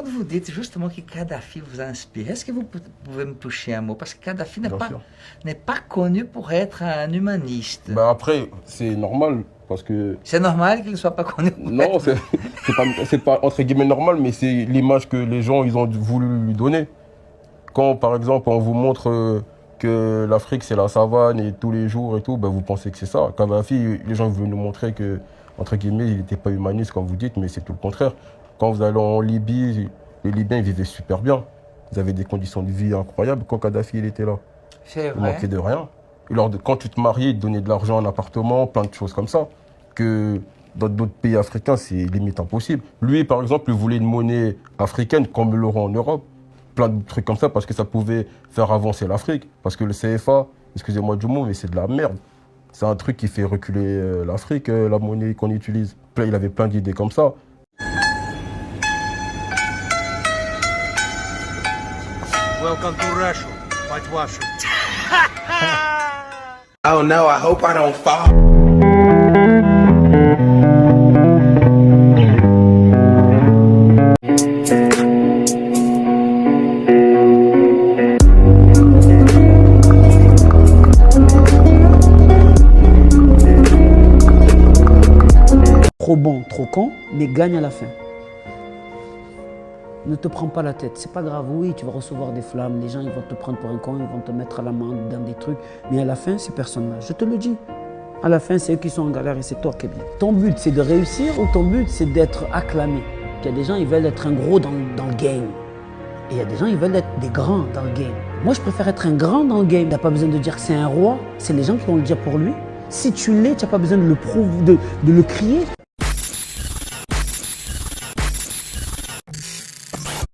Quand vous dites justement que Kadhafi vous inspire, est-ce que vous pouvez me toucher un mot? Parce que Kadhafi n'est pas connu pour être un humaniste. Bah après, c'est normal, parce que... C'est normal qu'il ne soit pas connu pour Non, être... c'est pas entre guillemets normal, mais c'est l'image que les gens ils ont voulu lui donner. Quand, par exemple, on vous montre que l'Afrique, c'est la savane et tous les jours et tout, ben, vous pensez que c'est ça. Kadhafi, les gens veulent nous montrer que, entre guillemets, il n'était pas humaniste, comme vous dites, mais c'est tout le contraire. Quand vous allez en Libye, les Libyens, ils vivaient super bien. Ils avaient des conditions de vie incroyables quand Kadhafi, il était là. C'est Il vrai. manquait de rien. Et quand tu te mariais, ils te donnaient de l'argent, un appartement, plein de choses comme ça. Que dans d'autres pays africains, c'est limite impossible. Lui, par exemple, il voulait une monnaie africaine comme l'euro en Europe. Plein de trucs comme ça parce que ça pouvait faire avancer l'Afrique. Parce que le CFA, excusez-moi du mot, mais c'est de la merde. C'est un truc qui fait reculer l'Afrique, la monnaie qu'on utilise. Il avait plein d'idées comme ça. Welcome to Russia. White Russia. Oh no, I hope I don't fall. Trop bon, trop con, mais gagne à la fin. Ne te prends pas la tête, c'est pas grave, oui, tu vas recevoir des flammes, les gens ils vont te prendre pour un con, ils vont te mettre à l'amende dans des trucs, mais à la fin, ces personnes-là, je te le dis, à la fin, c'est eux qui sont en galère et c'est toi qui es bien. Ton but, c'est de réussir ou ton but, c'est d'être acclamé? Il y a des gens, ils veulent être un gros dans le game. Et il y a des gens, ils veulent être des grands dans le game. Moi, je préfère être un grand dans le game. Tu n'as pas besoin de dire que c'est un roi, c'est les gens qui vont le dire pour lui. Si tu l'es, tu n'as pas besoin de le prouver, de le crier.